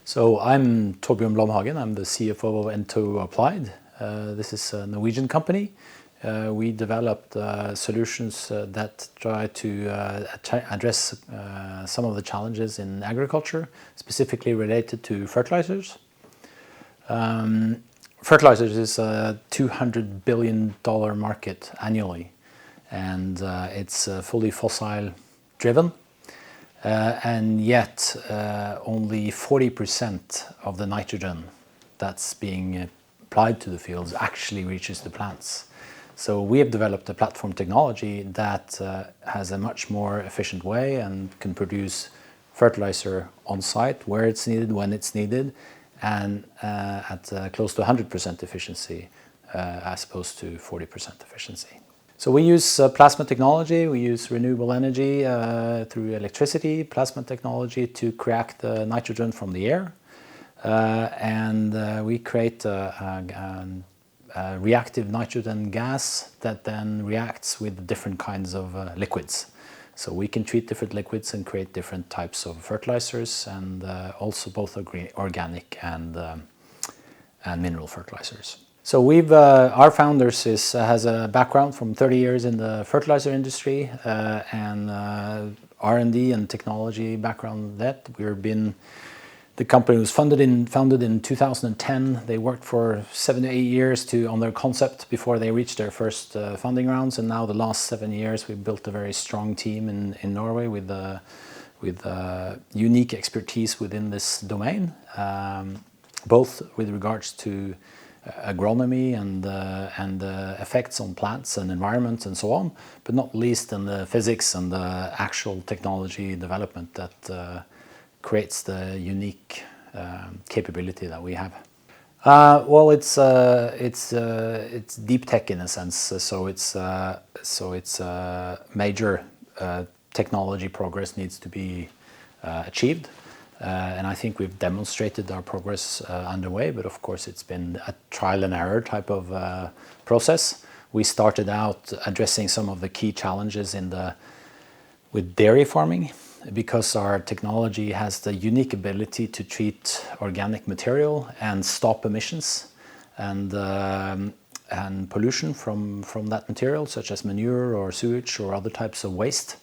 So I'm Torbjørn Blom-Hagen. I'm the CFO of N2 Applied. This is a Norwegian company. We developed solutions that try to address some of the challenges in agriculture, specifically related to fertilizers. Fertilizers is a $200 billion market annually, and it's fully fossil driven. And yet only 40% of the nitrogen that's being applied to the fields actually reaches the plants. So we have developed a platform technology that has a much more efficient way and can produce fertilizer on site where it's needed, when it's needed, and at close to 100% efficiency as opposed to 40% efficiency. So we use plasma technology, we use renewable energy through electricity, plasma technology to crack the nitrogen from the air. And we create a reactive nitrogen gas that then reacts with different kinds of liquids. So we can treat different liquids and create different types of fertilizers, and also both organic and mineral fertilizers. So our founders has a background from 30 years in the fertilizer industry and R&D and technology background. The company was founded in 2010. They worked for 7 to 8 years on their concept before they reached their first funding rounds. And now the last 7 years, we've built a very strong team in Norway with unique expertise within this domain, both with regards to agronomy and effects on plants and environment and so on, but not least in the physics and the actual technology development that creates the unique capability that we have. Well, it's deep tech in a sense. So it's major technology progress needs to be achieved. And I think we've demonstrated our progress underway, but of course it's been a trial and error type of process. We started out addressing some of the key challenges with dairy farming, because our technology has the unique ability to treat organic material and stop emissions and pollution from that material, such as manure or sewage or other types of waste.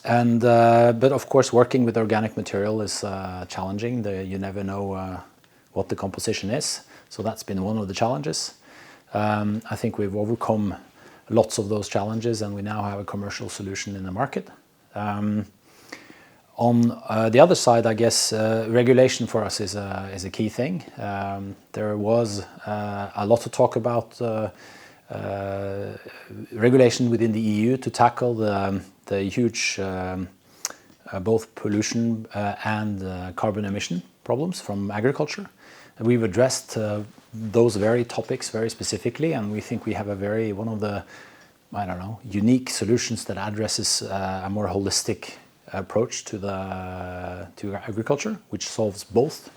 But of course, working with organic material is challenging. You never know what the composition is. So that's been one of the challenges. I think we've overcome lots of those challenges, and we now have a commercial solution in the market. On the other side, I guess regulation for us is a key thing. There was a lot of talk about regulation within the EU to tackle the huge both pollution and carbon emission problems from agriculture. And we've addressed those very topics very specifically, and we think we have one of the unique solutions that addresses a more holistic approach to agriculture, which solves both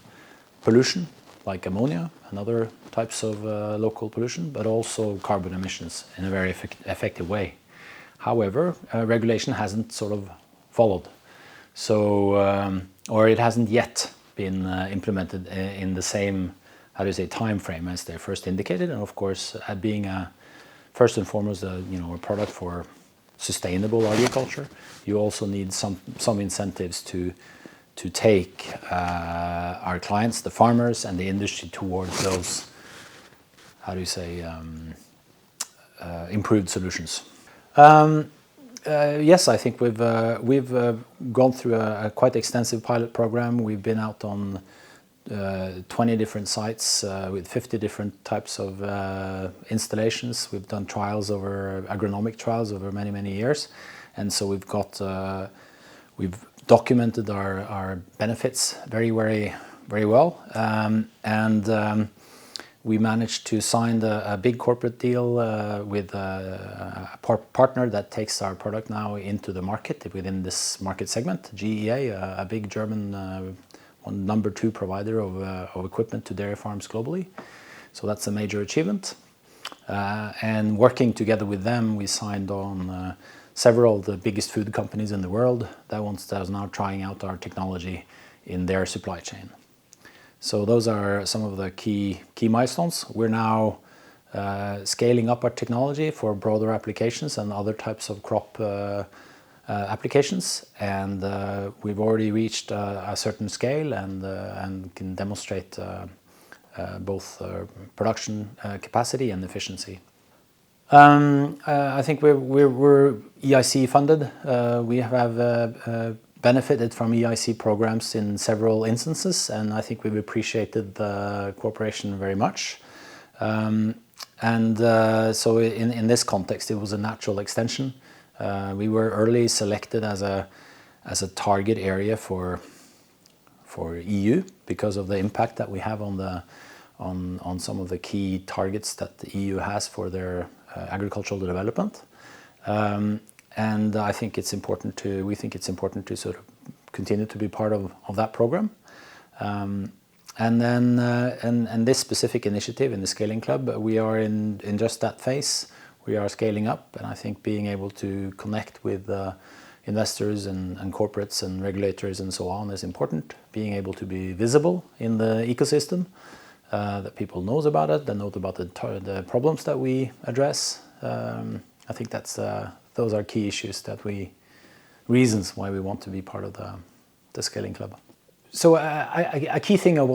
pollution like ammonia and other types of local pollution, but also carbon emissions in a very effective way. However, regulation hasn't sort of followed, so or it hasn't yet been implemented in the same, time frame as they first indicated. And of course, being first and foremost a product for sustainable agriculture, you also need some incentives to take our clients, the farmers and the industry, towards those improved solutions. Yes, I think we've gone through a quite extensive pilot program. We've been out on 20 different sites with 50 different types of installations. We've done agronomic trials over many years, and so we've documented our benefits very well, and we managed to sign a big corporate deal with a partner that takes our product now into the market within this market segment, GEA, a big German number 2 provider of equipment to dairy farms globally. So that's a major achievement. And working together with them, we signed on several of the biggest food companies in the world that are now trying out our technology in their supply chain. So those are some of the key milestones. We're now scaling up our technology for broader applications and other types of crop applications, and we've already reached a certain scale and can demonstrate both production capacity and efficiency. I think we're EIC funded. We have benefited from EIC programs in several instances, and I think we've appreciated the cooperation very much. So in this context, it was a natural extension. We were early selected as a target area for EU because of the impact that we have on some of the key targets that the EU has for their agricultural development. And I think it's important we think it's important to sort of continue to be part of that program. And then and this specific initiative in the Scaling Club, we are in just that phase. We are scaling up, and I think being able to connect with investors and corporates and regulators and so on is important. Being able to be visible in the ecosystem, that people knows about it, they know about the problems that we address. I think those are key issues reasons why we want to be part of the Scaling Club. So a key thing of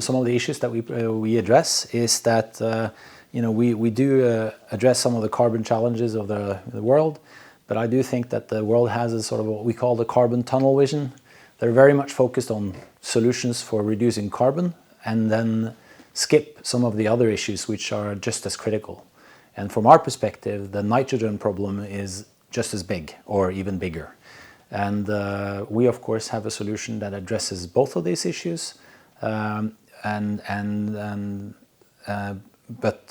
some of the issues that we address is that we do address some of the carbon challenges of the world, but I do think that the world has a sort of what we call the carbon tunnel vision. They're very much focused on solutions for reducing carbon and then skip some of the other issues which are just as critical. And from our perspective, the nitrogen problem is just as big or even bigger. And we, of course, have a solution that addresses both of these issues. But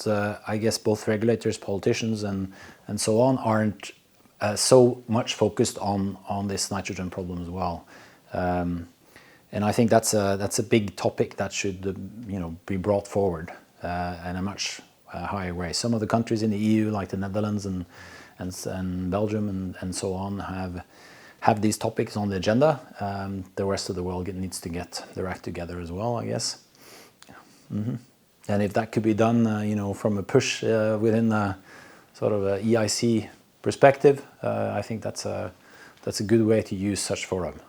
I guess both regulators, politicians, and so on aren't so much focused on this nitrogen problem as well. And I think that's a big topic that should be brought forward in a much higher way. Some of the countries in the EU, like the Netherlands and Belgium and so on, have these topics on the agenda. The rest of the world needs to get their act together as well, I guess. Mm-hmm. And if that could be done, from a push within a sort of a EIC perspective, I think that's a good way to use such forum.